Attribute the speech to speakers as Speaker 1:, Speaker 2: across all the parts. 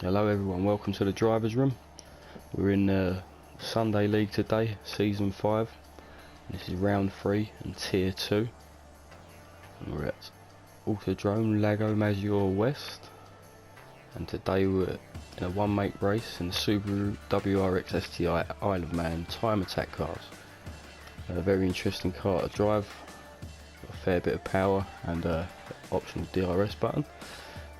Speaker 1: Hello everyone, welcome to the driver's room. We're in the Sunday League today, season 5. This is round 3 and tier 2. And we're at Autodrome Lago Maggiore West. And today we're in a one mate race in the Subaru WRX STI Isle of Man time attack cars. A very interesting car to drive, got a fair bit of power and an optional DRS button.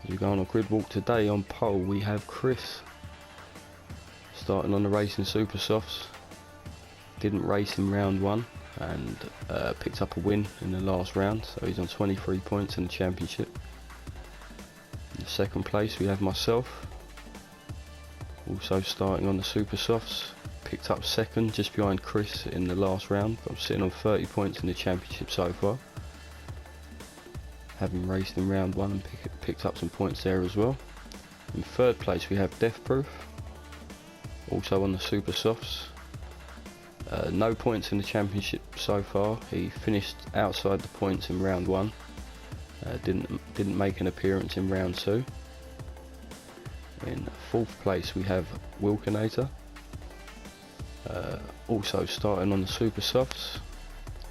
Speaker 1: As we go on a grid walk today, on pole we have Chris, starting on the racing super softs. Didn't race in round 1 and picked up a win in the last round, so he's on 23 points in the championship. In second place we have myself, also starting on the super softs. Picked up second just behind Chris in the last round, but I'm sitting on 30 points in the championship so far, having raced in round 1 and picked up some points there as well. In third place we have Death Proof, also on the super softs. No points in the championship so far. He finished outside the points in round 1. Didn't make an appearance in round 2. In fourth place we have Wilkinator, also starting on the super softs,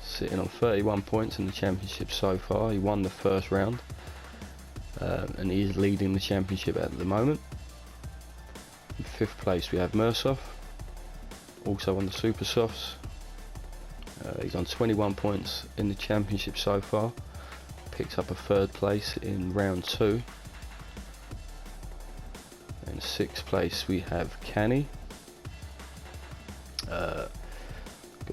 Speaker 1: sitting on 31 points in the championship so far. He won the first round and he is leading the championship at the moment. In fifth place we have Mersoff, also on the super softs. He's on 21 points in the championship so far. Picks up a third place in round 2. In sixth place we have Canny. Got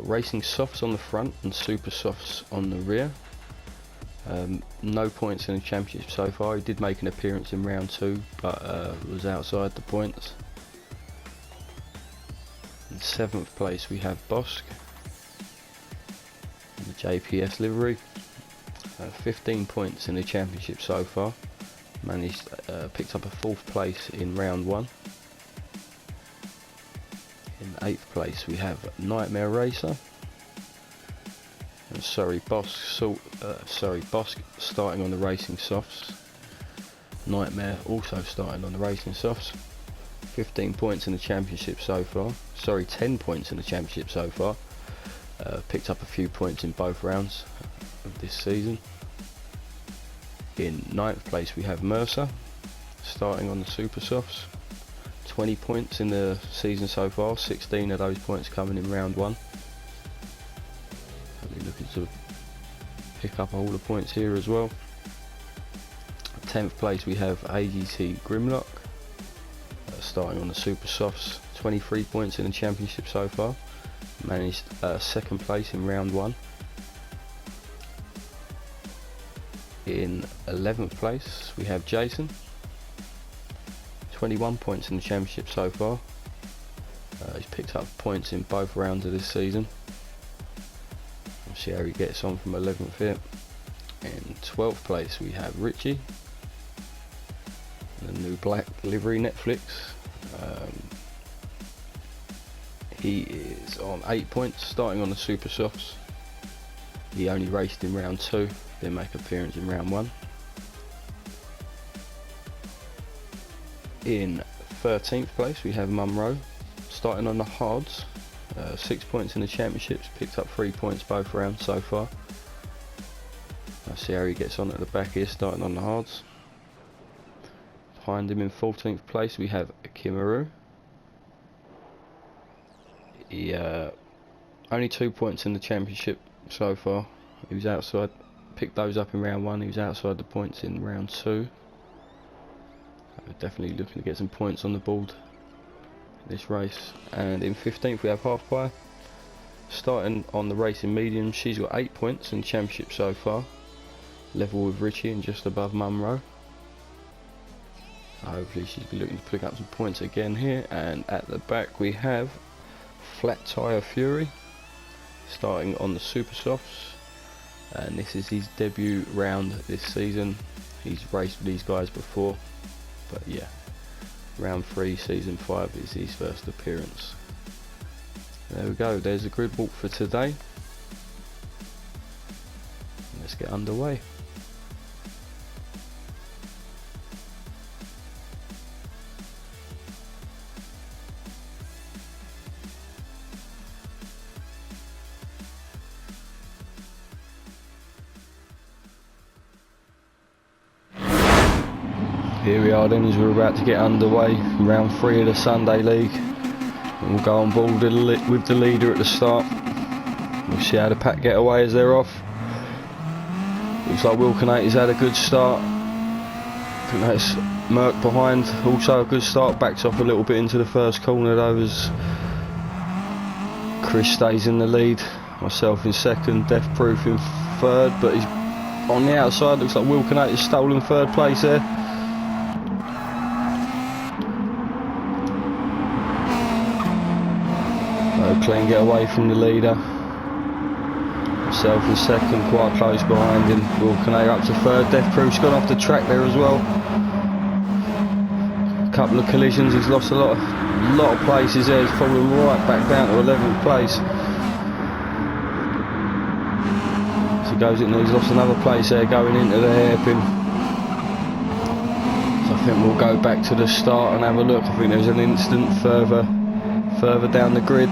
Speaker 1: racing softs on the front and super softs on the rear. No points in the championship so far. He did make an appearance in round 2, but was outside the points. In seventh place we have Bosk in the JPS livery. 15 points in the championship so far. Picked up a fourth place in round 1. In 8th place we have Nightmare Racer. And Bosk starting on the racing softs. Nightmare also starting on the racing softs. 15 points in the championship so far. 10 points in the championship so far. Picked up a few points in both rounds of this season. In 9th place we have Mercer, starting on the super softs. 20 points in the season so far, 16 of those points coming in round 1. Probably looking to pick up all the points here as well. 10th place we have AGT Grimlock, starting on the super softs. 23 points in the championship so far. Managed second place in round 1. In 11th place we have Jason, 21 points in the championship so far. He's picked up points in both rounds of this season. We'll see how he gets on from 11th here. In 12th place we have Richie, the new black livery Netflix. He is on 8 points, starting on the super softs. He only raced in round 2, didn't make an appearance in round 1. In 13th place we have Munro, starting on the hards. 6 points in the championships, picked up 3 points both rounds so far. Let's see how he gets on at the back here, starting on the hards. Behind him in 14th place we have Kimaru. He only 2 points in the championship so far. He was outside, picked those up in round 1. He was outside the points in round 2. Definitely looking to get some points on the board in this race. And in 15th we have Half Pie, starting on the racing medium. She's got 8 points in the championship so far, level with Richie and just above Munro. Hopefully she'll be looking to pick up some points again here. And at the back we have Flat Tire Fury, starting on the super softs, and this is his debut round this season. He's raced with these guys before, but yeah, round 3 season 5 is his first appearance. There we go, there's a grid walk for today. Let's get underway. Here we are then, as we're about to get underway, round 3 of the Sunday League. And we'll go on board with the leader at the start. We'll see how the pack get away as they're off. Looks like Wilkinator's had a good start. I think that's Merck behind, also a good start. Backs off a little bit into the first corner though, as Chris stays in the lead. Myself in second, Death Proof in third, but he's on the outside. Looks like Wilkinator's stolen third place there. So clean get away from the leader. Myself in second, quite close behind him. Wilkinator up to third. Death Proof's gone off the track there as well. A couple of collisions, he's lost a lot of places there. He's fallen right back down to 11th place. So he goes in there, he's lost another place there going into the hairpin. So I think we'll go back to the start and have a look. I think there's an incident further down the grid.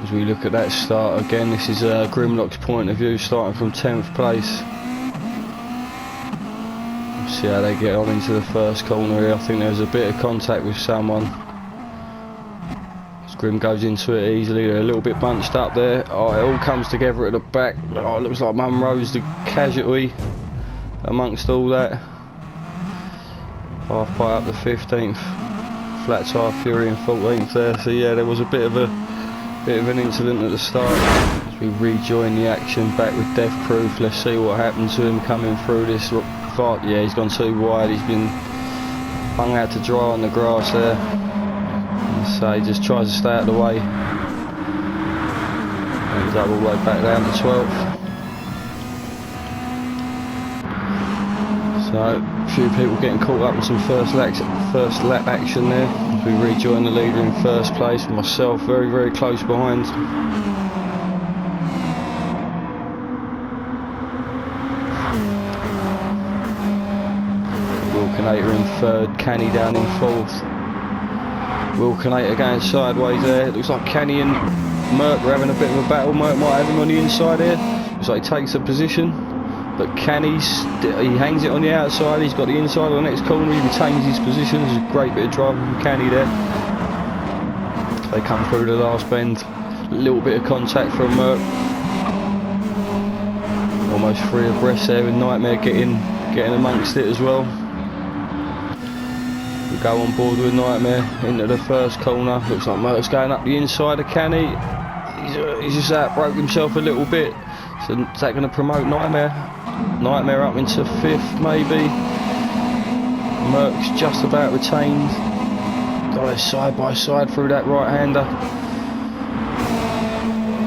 Speaker 1: As we look at that start again, this is Grimlock's point of view, starting from 10th place. See how they get on into the first corner here. I think there's a bit of contact with someone. As Grim goes into it easily, they're a little bit bunched up there. Oh, it all comes together at the back. Oh, it looks like Munro's the casualty amongst all that. Half pie up to 15th. Flat Tire Fury in 14th there. So yeah, there was a bit of an incident at the start. As we rejoin the action back with Death Proof, let's see what happened to him coming through this fight. Yeah, he's gone too wide, he's been hung out to dry on the grass there. And so he just tries to stay out of the way. Ends up all the way back down to 12th. So a few people getting caught up in some first lap action there. As we rejoin the leader in first place, myself very, very close behind. Wilkinator in third, Canny down in fourth. Wilkinator going sideways there. It looks like Canny and Merck are having a bit of a battle. Merck might have him on the inside here. Looks like he takes a position, but Canny, he hangs it on the outside. He's got the inside on the next corner. He retains his position. There's a great bit of driving from Canny there. They come through the last bend. A little bit of contact from Merck. Almost free abreast there with Nightmare getting amongst it as well. We go on board with Nightmare into the first corner. Looks like Merck's going up the inside of Canny. He's just outbroke himself a little bit. So is that going to promote Nightmare? Nightmare up into 5th maybe. Merck's just about retained. Guys side by side through that right hander.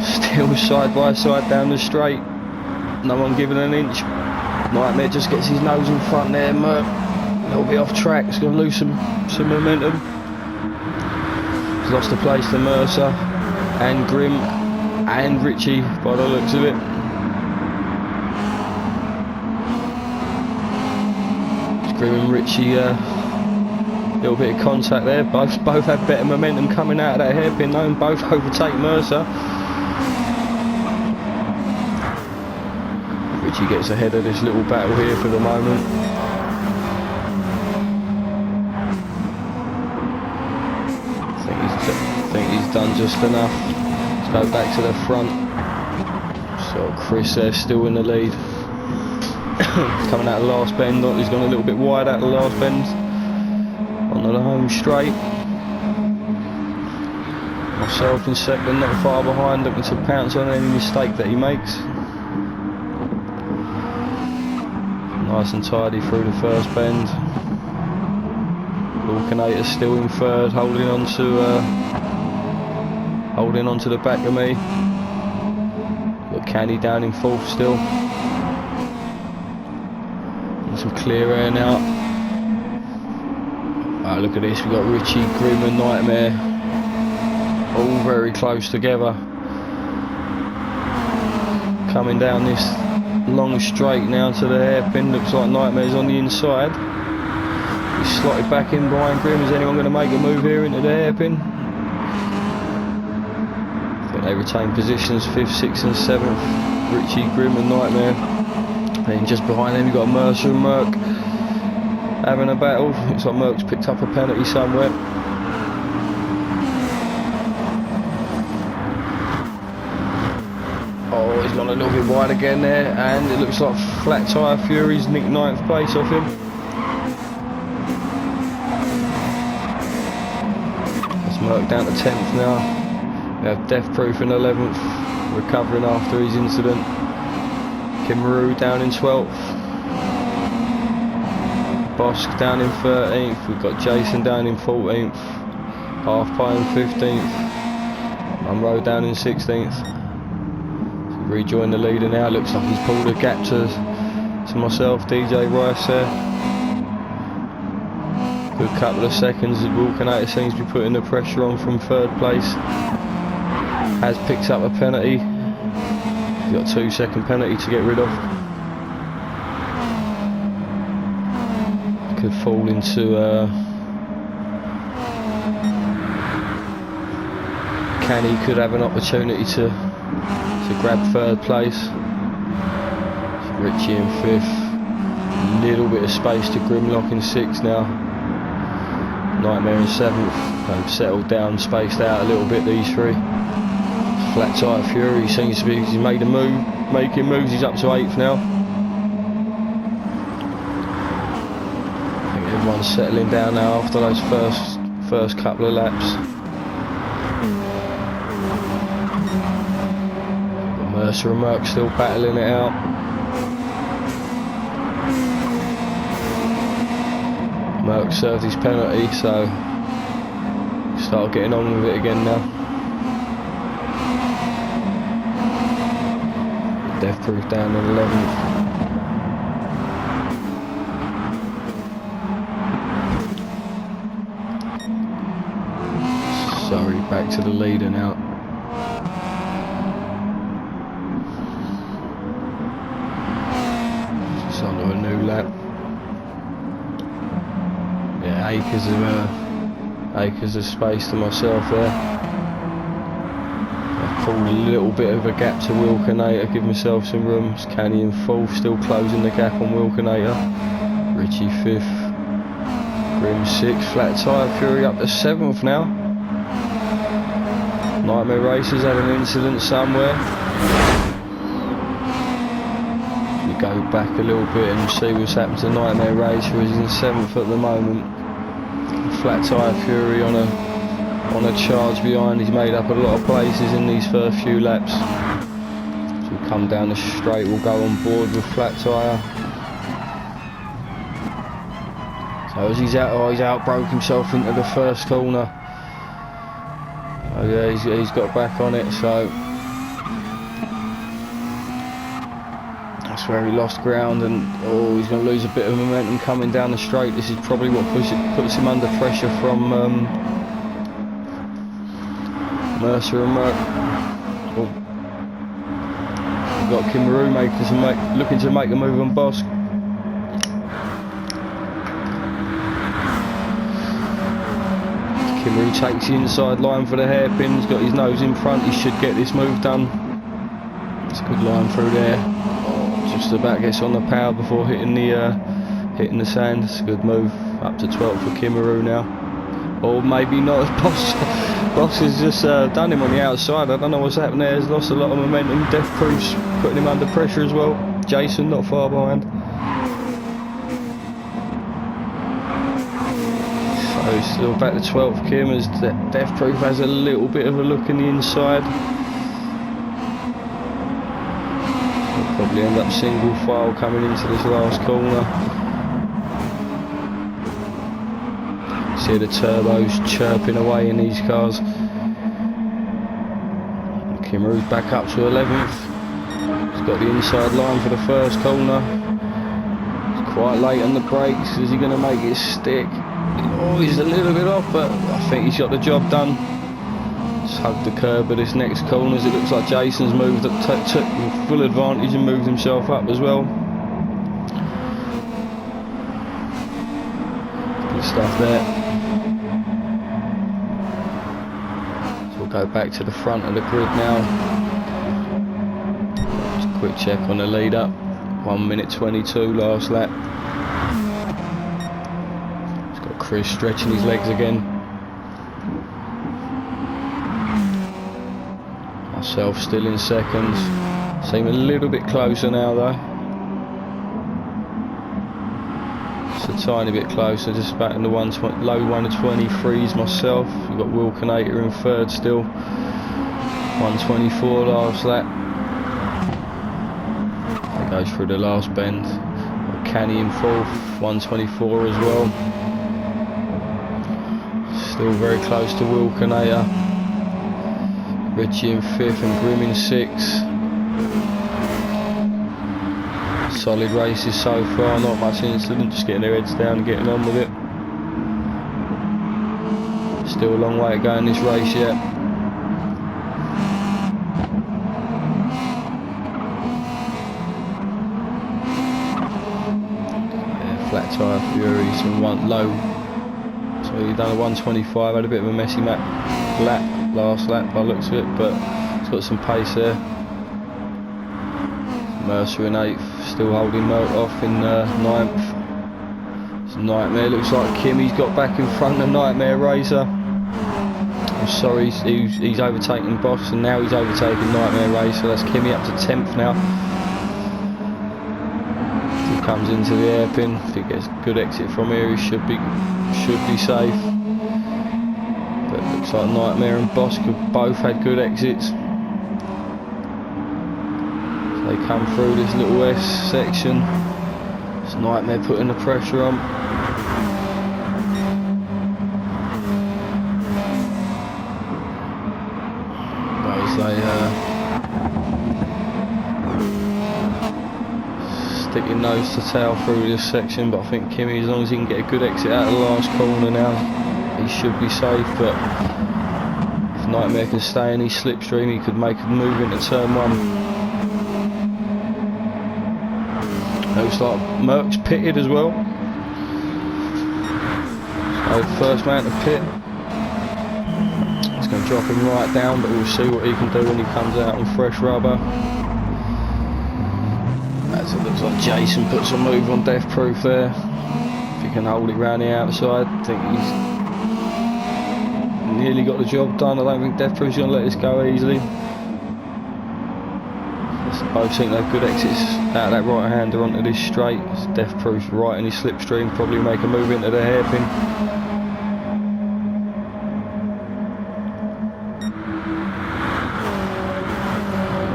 Speaker 1: Still side by side down the straight. No one giving an inch. Nightmare just gets his nose in front there. Merck a little bit off track. It's going to lose some momentum. He's lost the place to Mercer and Grim and Richie by the looks of it. Grim and Richie, a little bit of contact there. Both have better momentum coming out of that hairpin though, and both overtake Mercer. Richie gets ahead of this little battle here for the moment. I think he's done just enough. Let's go back to the front. So Chris there still in the lead. Coming out of the last bend, he's gone a little bit wide out of the last bend. Onto the home straight. Myself in second, not far behind, looking to pounce on any mistake that he makes. Nice and tidy through the first bend. Wilkinator still in third, holding on to the back of me. Got Canny down in fourth still. Some clear air now. Oh, look at this, we've got Richie, Grim and Nightmare all very close together. Coming down this long straight now to the hairpin. Looks like Nightmare's on the inside. He's slotted back in behind Grim. Is anyone going to make a move here into the hairpin? I think they retain positions 5th, 6th and 7th. Richie, Grim and Nightmare. And just behind him you've got Mercer and Merck having a battle. Looks like Merck's picked up a penalty somewhere. Oh, he's gone a little bit wide again there, and it looks like Flat Tyre Fury's nicked 9th place off him. That's Merck down to 10th now. We have Death Proof in 11th, recovering after his incident. Kimaru down in 12th. Bosk down in 13th. We've got Jason down in 14th. Half Pie in 15th. Munro down in 16th. Rejoin the leader now. Looks like he's pulled a gap to myself, DJ Rice there. Good couple of seconds. Wilkinator seems to be putting the pressure on from 3rd place. Has picked up a penalty. He's got a 2-second penalty to get rid of. Could fall into Canny could have an opportunity to grab 3rd place. Richie in 5th. Little bit of space to Grimlock in 6th now. Nightmare in 7th. They've settled down, spaced out a little bit, these 3. Flat Tyre Fury seems to be, he's made a move, making moves, he's up to 8th now. I think everyone's settling down now after those first couple of laps. Mercer and Merck still battling it out. Merck served his penalty, so start getting on with it again now. Death Proof down in 11th. Sorry, back to the leader now. Just onto a new lap. Yeah, acres of space to myself there. A little bit of a gap to Wilkinator, give myself some room. Canny in 4th, still closing the gap on Wilkinator. Richie 5th, Grim 6th, Flat Tyre Fury up to 7th now. Nightmare Racers had an incident somewhere. We go back a little bit and see what's happened to Nightmare Racer. He's in 7th at the moment. Flat Tyre Fury on a charge behind. He's made up a lot of places in these first few laps. So we'll come down the straight, we'll go on board with Flat Tyre. So as he's out, broke himself into the first corner. Oh yeah, he's got back on it, so that's where he lost ground, and he's going to lose a bit of momentum coming down the straight. This is probably what puts him under pressure from Mercer and Merck. We've got Kimaru looking to make a move on Bosk. Kimaru takes the inside line for the hairpin. He's got his nose in front. He should get this move done. It's a good line through there. Just about gets on the power before hitting the sand. It's a good move. Up to 12th for Kimaru now. Or maybe not. Boss has just done him on the outside. I don't know what's happened there. He's lost a lot of momentum. Death Proof's putting him under pressure as well. Jason not far behind. So still back to 12th Kim as Death Proof has a little bit of a look in the inside. He'll probably end up single file coming into this last corner. See the turbos chirping away in these cars. Kimaru's back up to 11th. He's got the inside line for the first corner. He's quite late on the brakes. Is he going to make it stick? Oh, he's a little bit off, but I think he's got the job done. Just hugged the curb of this next corner as it looks like Jason's moved up, took full advantage and moved himself up as well. Good stuff there. Go back to the front of the grid now. Just a quick check on the lead up. 1 minute 22 last lap. It's got Chris stretching his legs again. Myself still in seconds. Seem a little bit closer now though. Just a tiny bit closer, just back in the low 123s myself. We've got Wilkinator in third still. 124 last lap. That goes through the last bend. Got Canny in fourth, 124 as well. Still very close to Wilkinator. Richie in fifth and Grim in sixth. Solid races so far, not much incident, just getting their heads down and getting on with it. Still a long way to go in this race yet. Yeah, flat tyre Fury, some low. So he done a 125, had a bit of a messy lap last lap by the looks of it, but it's got some pace there. Mercer in 8th, still holding Mert off in 9th. It's a Nightmare, looks like Kimmy's got back in front of Nightmare Racer. I'm sorry, he's overtaken Boss and now he's overtaken Nightmare Racer. That's Kimmy up to 10th now. He comes into the hairpin. If he gets a good exit from here, he should be safe. But it looks like Nightmare and Boss could both had good exits. They come through this little S section. It's Nightmare putting the pressure on. As they stick your nose to tail through this section, but I think Kimmy, as long as he can get a good exit out of the last corner now, he should be safe. But if Nightmare can stay in his slipstream, he could make a move into turn 1. Looks like Merck's pitted as well. So first man to pit. It's going to drop him right down, but we'll see what he can do when he comes out on fresh rubber. As it looks like Jason puts a move on Death Proof there. If he can hold it round the outside, I think he's nearly got the job done. I don't think Death Proof's going to let this go easily. Both think they've good exits out of that right hander onto this straight. It's Death Proof right in his slipstream, probably make a move into the hairpin.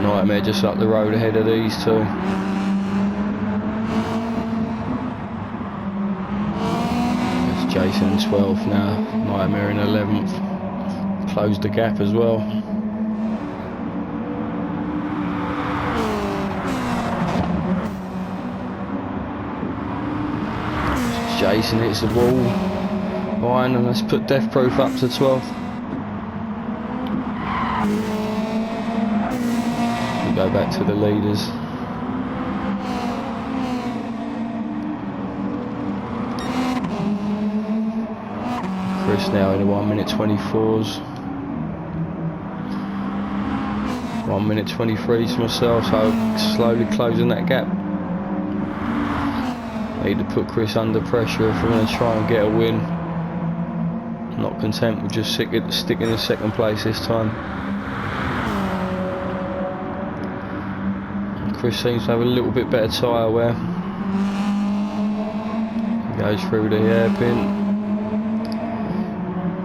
Speaker 1: Nightmare just up the road ahead of these two. It's Jason in 12th now, Nightmare in 11th. Closed the gap as well. Jason hits the wall behind, and let's put Death Proof up to 12th. We go back to the leaders. Chris now in the 1 minute 24s. 1 minute 23s for myself, so slowly closing that gap. Need to put Chris under pressure if we're going to try and get a win. Not content with just sticking in second place this time. And Chris seems to have a little bit better tyre wear. He goes through the hairpin.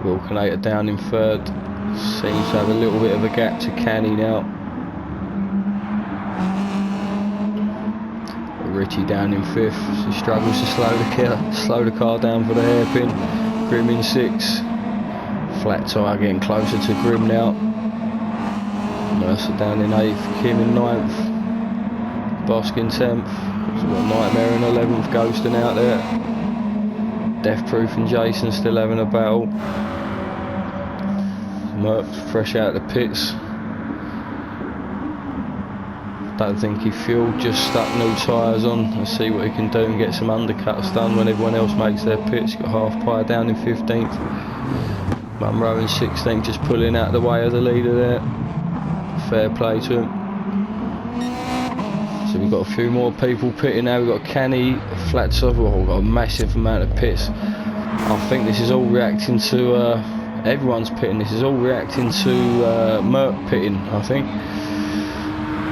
Speaker 1: Wilkinator down in third. Seems to have a little bit of a gap to Canny now. Richie down in fifth. He struggles to slow the car down for the hairpin. Grim in sixth. Flat tyre getting closer to Grim now. Mercer down in 8th. Kim in 9th. Bosk in 10th. So we've got Nightmare in 11th, ghosting out there. Death Proof and Jason still having a battle. Merc fresh out of the pits. Don't think he fueled, just stuck new tyres on. Let's see what he can do and get some undercuts done when everyone else makes their pits. Got Half Pie down in 15th. Munro in 16th, just pulling out the way of the leader there. Fair play to him. So we we've got a few more people pitting now. We've got Canny, flat top, we've got a massive amount of pits. I think this is all reacting to, everyone's pitting, this is all reacting to Merc pitting, I think.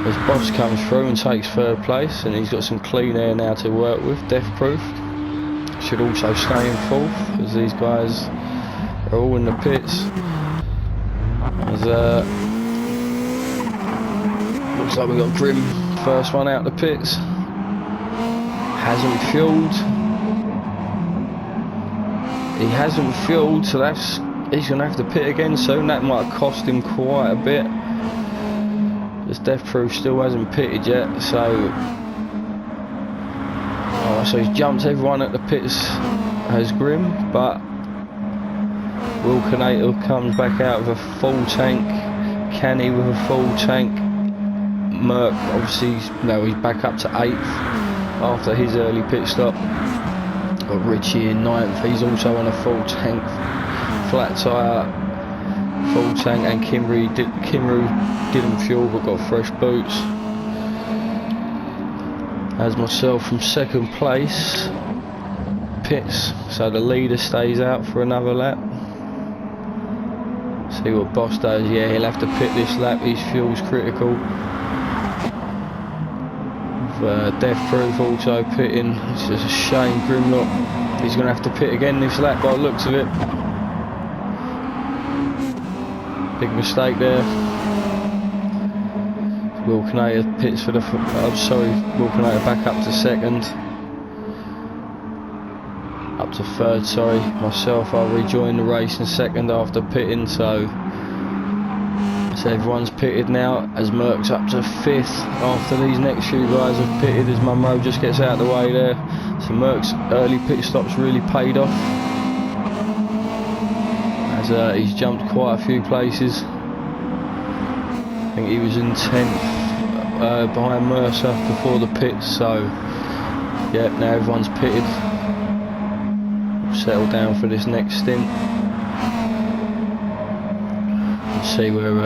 Speaker 1: As Boss comes through and takes third place, and he's got some clean air now to work with, death proof. Should also stay in fourth, as these guys are all in the pits. As, looks like we've got Grim, first one out the pits. Hasn't fueled. He hasn't fueled, so he's going to have to pit again soon. That might have cost him quite a bit. This Death Proof still hasn't pitted yet, so... Oh, so he's jumped everyone at the pits as Grim, but... Wilkinator comes back out with a full tank. Canny with a full tank. Merc, obviously, he's back up to 8th after his early pit stop. Got Richie in 9th, he's also on a full tank, flat tyre, full tank, and Kimru didn't fuel but got fresh boots. As myself from 2nd place, pits, so the leader stays out for another lap. See what Boss does. Yeah, he'll have to pit this lap, his fuel's critical. Death Proof also pitting. It's just a shame Grimlock, he's going to have to pit again this lap by the looks of it. Big mistake there. Wilkinator pits for the... Wilkinator back up to 2nd. Up to 3rd, sorry. Myself, I'll rejoin the race in 2nd after pitting, so everyone's pitted now, as Merc's up to 5th after these next few guys have pitted, as Munro just gets out of the way there. So Merc's early pit stops really paid off, as he's jumped quite a few places. I think he was in 10th behind Mercer before the pits, so yeah, now everyone's pitted. Settle down for this next stint. See where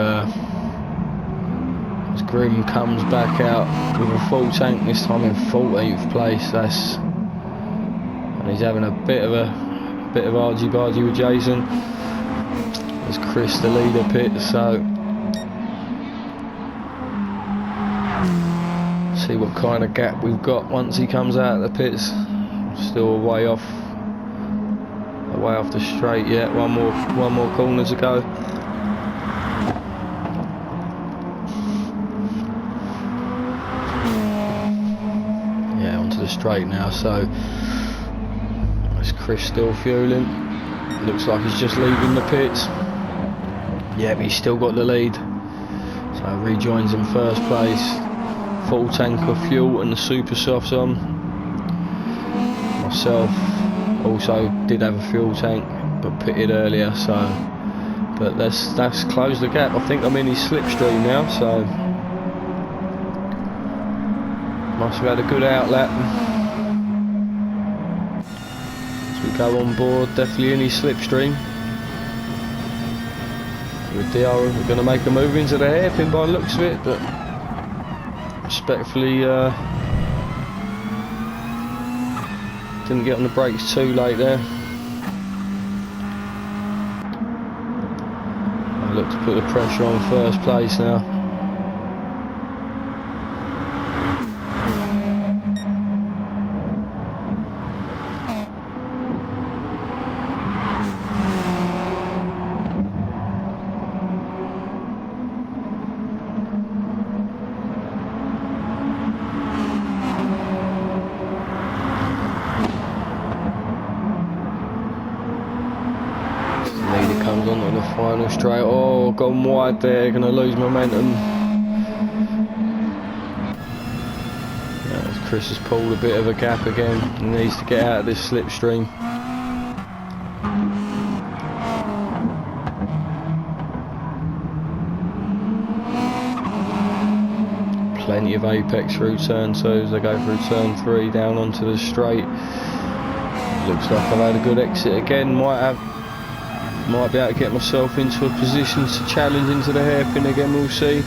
Speaker 1: as Grim comes back out with a full tank, this time in 14th place. And he's having a bit of argy-bargy with Jason. As Chris, the leader, pits. So see what kind of gap we've got once he comes out of the pits. Still way off the straight yet. One more corner to go. Straight now, so is Chris still fueling? Looks like he's just leaving the pits. Yeah, but he's still got the lead, so rejoins in 1st place. Full tank of fuel and the super softs on. Myself also did have a fuel tank but pitted earlier, so but that's closed the gap. I think I'm in his slipstream now, so must have had a good outlap. As we go on board, definitely in his slipstream. With DR, we're going to make a move into the hairpin by the looks of it, but respectfully didn't get on the brakes too late there. I look to put the pressure on 1st place now. Comes on the final straight. Oh, gone wide there, gonna lose momentum. Yeah, Chris has pulled a bit of a gap again. He needs to get out of this slipstream. Plenty of apex through turn 2 as they go through turn 3 down onto the straight. Looks like I've had a good exit again. Might be able to get myself into a position to challenge into the hairpin again, we'll see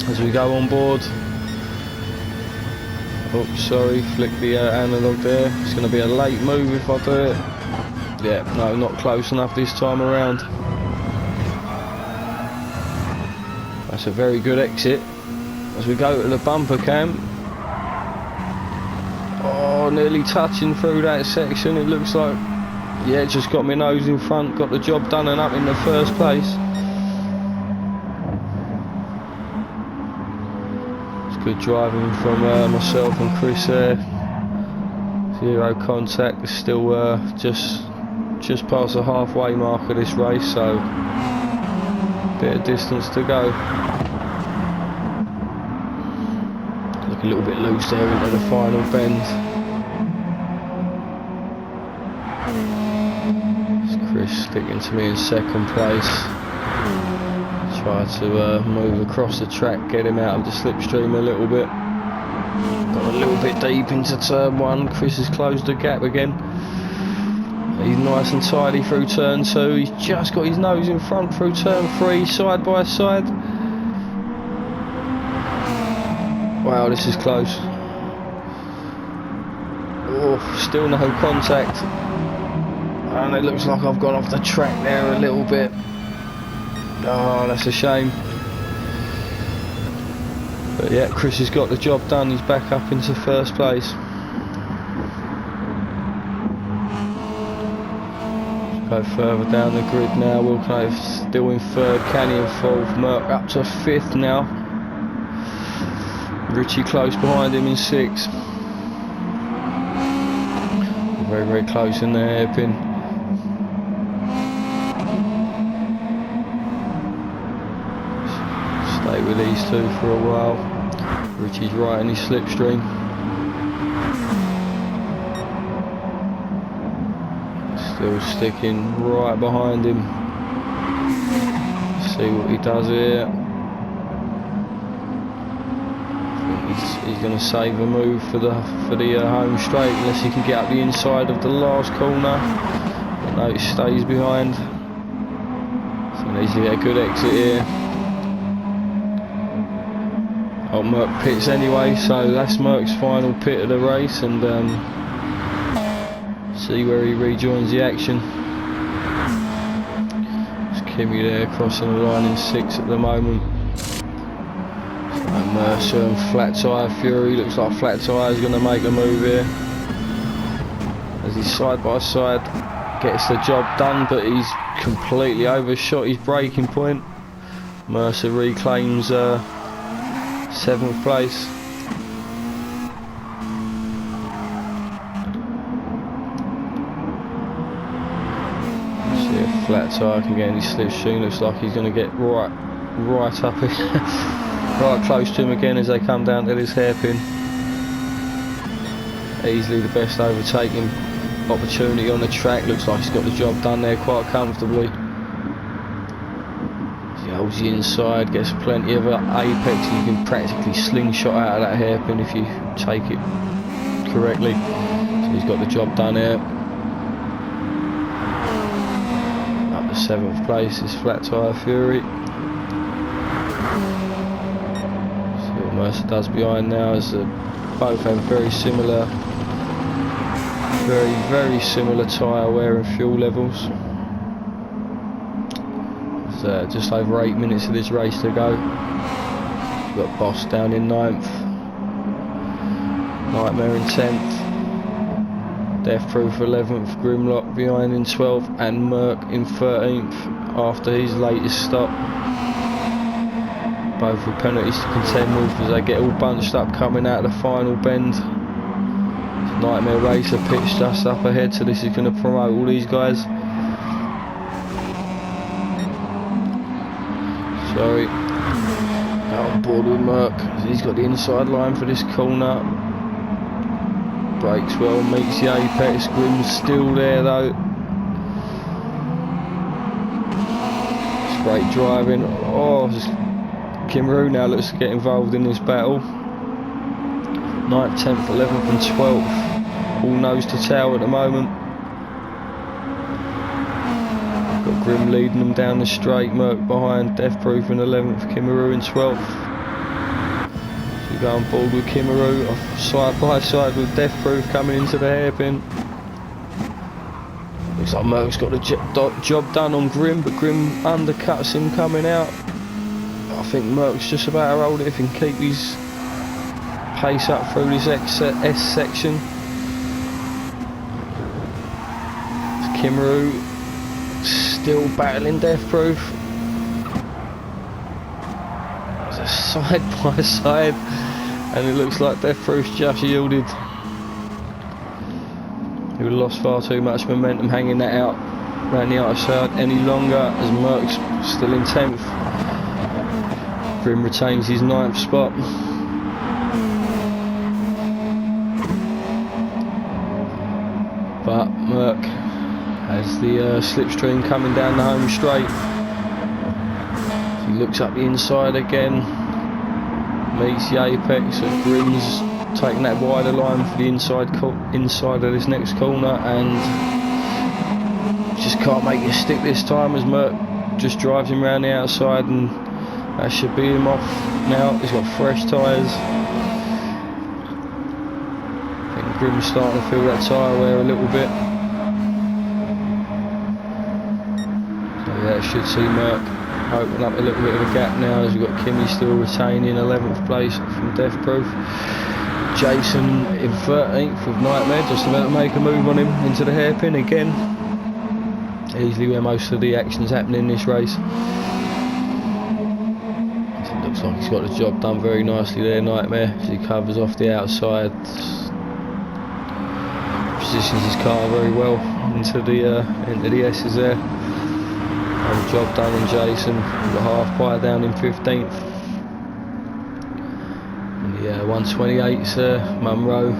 Speaker 1: as we go on board. Oh, sorry, flick the analog there. It's going to be a late move if I do it. Yeah, no, not close enough this time around. That's a very good exit. As we go to the bumper cam. Oh, nearly touching through that section. It looks like, yeah, just got my nose in front, got the job done and up in the first place. It's good driving from myself and Chris there. Zero contact. It's still just past the halfway mark of this race, so a bit of distance to go. Look a little bit loose there into the final bend. It's Chris sticking to me in second place. Try to move across the track, get him out of the slipstream a little bit. Got a little bit deep into turn 1. Chris has closed the gap again. He's nice and tidy through turn 2. He's just got his nose in front through turn 3, side by side. Wow, this is close. Oh, still no contact. And it looks like I've gone off the track there a little bit. Oh, that's a shame. But yeah, Chris has got the job done. He's back up into first place. Go further down the grid now. Wilcove still in third, Canny in fourth, Merck up to fifth now. Richie close behind him in sixth. Very, very close in the hairpin. Stay with these two for a while. Richie's right in his slipstream. Still sticking right behind him. See what he does here. He's going to save a move for the home straight unless he can get up the inside of the last corner. But no, he stays behind. So he needs to get a good exit here. Oh, Merck pits anyway, so that's Merck's final pit of the race, and see where he rejoins the action. It's Kimmy there crossing the line in 6 at the moment. Mercer and Flat Tyre Fury. Looks like Flat Tyre is going to make a move here. As he's side by side, gets the job done, but he's completely overshot his braking point. Mercer reclaims 7th place. See if Flat Tyre can get any slipstream. Looks like he's going to get right up here. Right close to him again as they come down to this hairpin. Easily the best overtaking opportunity on the track. Looks like he's got the job done there quite comfortably. He holds the inside, gets plenty of apex. You can practically slingshot out of that hairpin if you take it correctly. So he's got the job done here. Up to 7th place is Flat Tyre Fury. Mercer does behind now, as both have very similar tyre wear and fuel levels. There's just over 8 minutes of this race to go. We've got Boss down in 9th, Nightmare in 10th, Death Proof 11th, Grimlock behind in 12th, and Merck in 13th after his latest stop. Both with penalties to contend with as they get all bunched up coming out of the final bend. Nightmare Racer pitched just up ahead, so this is going to promote all these guys. Sorry. Out on board with Merck. He's got the inside line for this corner. Brakes well, meets the apex. Grim's still there though. It's great driving. Oh, Kimmeru now looks to get involved in this battle. 9th, 10th, 11th and 12th. All nose to tail at the moment. Got Grim leading them down the straight. Merck behind, Death Proof in 11th, Kimmeru in 12th. So we've go on board with Kimaru, off side by side with Death Proof coming into the hairpin. Looks like Merck's got the job done on Grim, but Grim undercuts him coming out. I think Merck's just about to roll it if he can keep his pace up through this S section. Kimaru still battling Death Proof. It's a side by side, and it looks like Death Proof's just yielded. He would have lost far too much momentum hanging that out around the outside any longer, as Merck's still in 10th. Grim retains his 9th spot. But Merck has the slipstream coming down the home straight. He looks up the inside again, meets the apex, and Grim's taking that wider line for the inside of this next corner, and just can't make it stick this time, as Merck just drives him around the outside, and that should be him off now. He's got fresh tyres. I think Grim's starting to feel that tyre wear a little bit. So yeah, should see Merck open up a little bit of a gap now, as we've got Kimmy still retaining 11th place from Death Proof. Jason in 13th with Nightmare, just about to make a move on him into the hairpin again. Easily where most of the action's happening in this race. It looks like he's got the job done very nicely there, Nightmare, as he covers off the outside. Positions his car very well into the S's there. And job done on Jason, with a half pie down in 15th. And the 128's Munro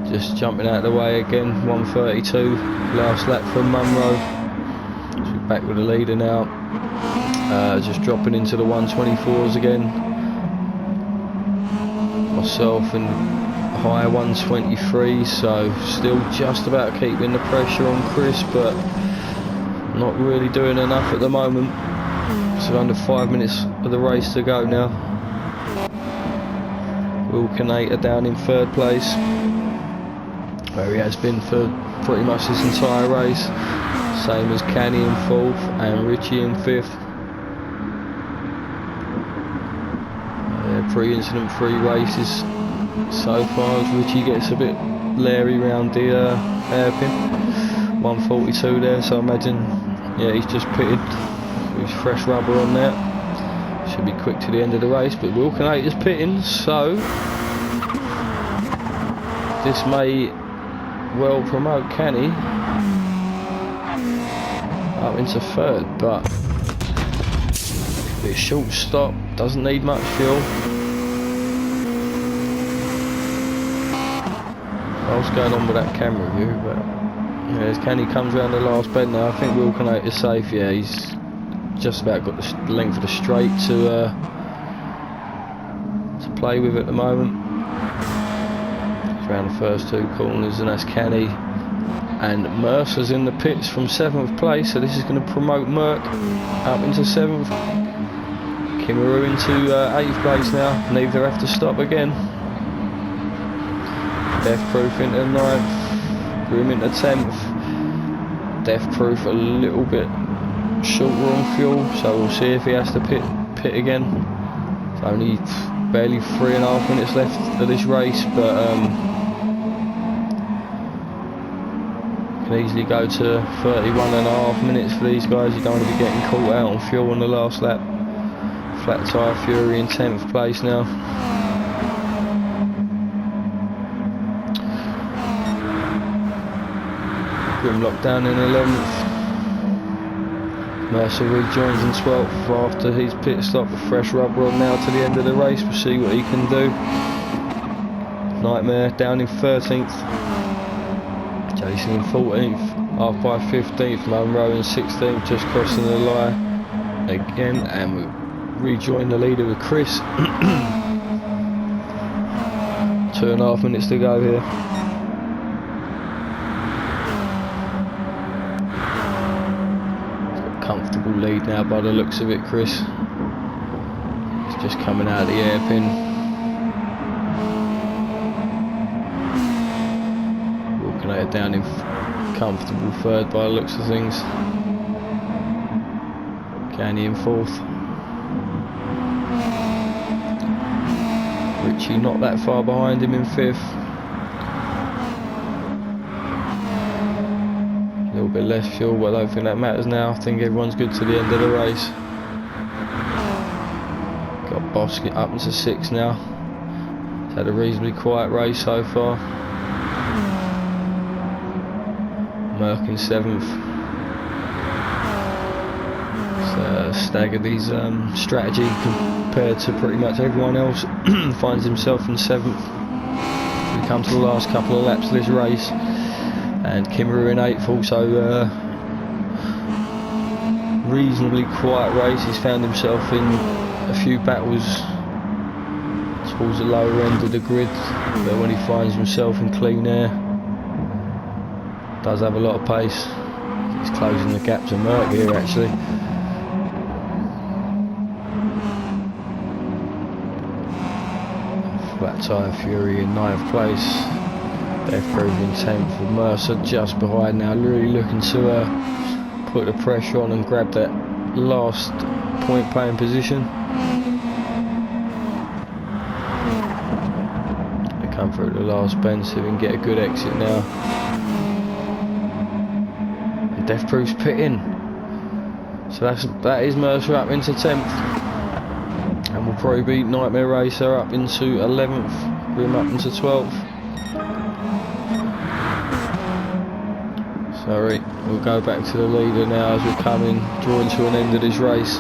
Speaker 1: just jumping out of the way again. 132, last lap from Munro. So we're back with the leader now. Just dropping into the 124s again. Myself in high 123, so still just about keeping the pressure on Chris, but not really doing enough at the moment. So under 5 minutes of the race to go now. Will Canata down in 3rd place, where he has been for pretty much this entire race. Same as Canny in 4th and Richie in 5th. Pre-incident free races so far, as Richie gets a bit leery round the hairpin. 142 there, so I imagine, yeah, he's just pitted with fresh rubber on there. Should be quick to the end of the race, but Will Canata's pitting, so this may well promote Kenny up into 3rd, but a short stop, doesn't need much fuel. What's going on with that camera view, but yeah, as Kenny comes around the last bend now, I think Will Canata is safe. Yeah, he's just about got the length of the straight to play with at the moment. He's around the first 2 corners, and that's Kenny. And Mercer's in the pits from 7th place, so this is going to promote Merck up into 7th. Kimaru into 8th place now, neither have to stop again. Death Proof into 9th, Grim into 10th. Death Proof a little bit shorter on fuel, so we'll see if he has to pit again. It's only barely 3.5 minutes left of this race, but can easily go to 31.5 minutes for these guys. You don't want to be getting caught out on fuel on the last lap. Flat Tyre Fury in 10th place now. Grim locked down in 11th. Mercer rejoins in 12th after his pit stop with fresh rubber on now to the end of the race. We'll see what he can do. Nightmare down in 13th. Jason in 14th. Half by 15th. Munro in 16th, just crossing the line again, and we rejoin the leader with Chris. 2.5 minutes to go here. Comfortable lead now by the looks of it, Chris. He's just coming out of the hairpin. down in comfortable third by the looks of things. Canny in fourth. Richie not that far behind him in fifth. A little bit less fuel, but I don't think that matters now. I think everyone's good to the end of the race. Got Boskin up into sixth now. He's had a reasonably quiet race so far. Merck in seventh. Staggered his strategy compared to pretty much everyone else. Finds himself in seventh. We come to the last couple of laps of this race, and Kimmerer in eighth. Also reasonably quiet race. He's found himself in a few battles towards the lower end of the grid, but when he finds himself in clean air, does have a lot of pace. He's closing the gap to Merck here actually. Flat Tire Fury in 9th place. Death Proof in 10th, with Mercer just behind now, really looking to put the pressure on and grab that last point playing position. They come through the last bend, so we can get a good exit now. And Death Proof's pit in. So that is Mercer up into 10th. And we'll probably beat Nightmare Racer up into 11th, Grim up into 12th. Sorry, we'll go back to the leader now as we're drawing to an end of this race.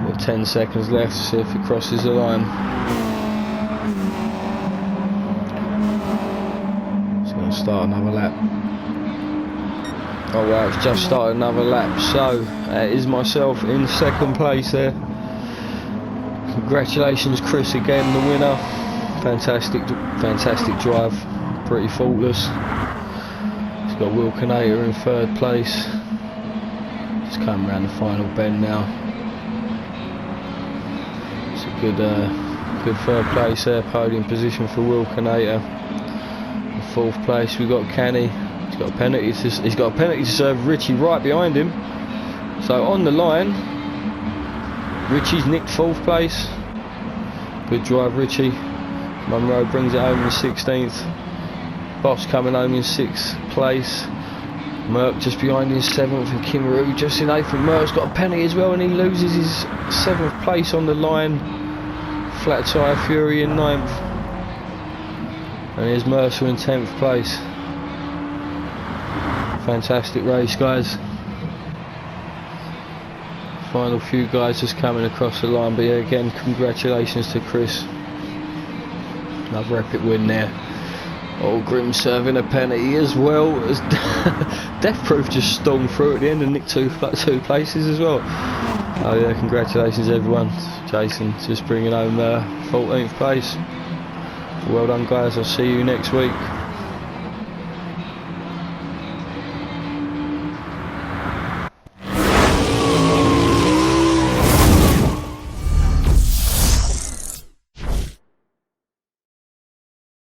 Speaker 1: We've got 10 seconds left to see if he crosses the line. It's going to start another lap. Oh wow, it's just started another lap, so it is myself in second place there. Congratulations Chris again, the winner. Fantastic drive, pretty faultless. He's got Will Canator in third place. Just coming around the final bend now. It's a good third place there, podium position for Will Canator. In fourth place we've got Canny. He's got a penalty to serve Richie right behind him. So on the line, Richie's nicked fourth place. Good drive, Richie. Munro brings it home in 16th. Boss coming home in 6th place. Merck just behind in 7th, and Kimmerer just in 8th. And Merck's got a penalty as well, and he loses his 7th place on the line. Flat Tire Fury in 9th. And here's Mercer in 10th place. Fantastic race, guys. Final few guys just coming across the line, but yeah, again, congratulations to Chris. Another epic win there. Oh, Grim serving a penalty as well as Death Proof just stormed through at the end and nicked two places as well. Oh yeah, congratulations everyone. Jason just bringing home 14th place. Well done guys, I'll see you next week.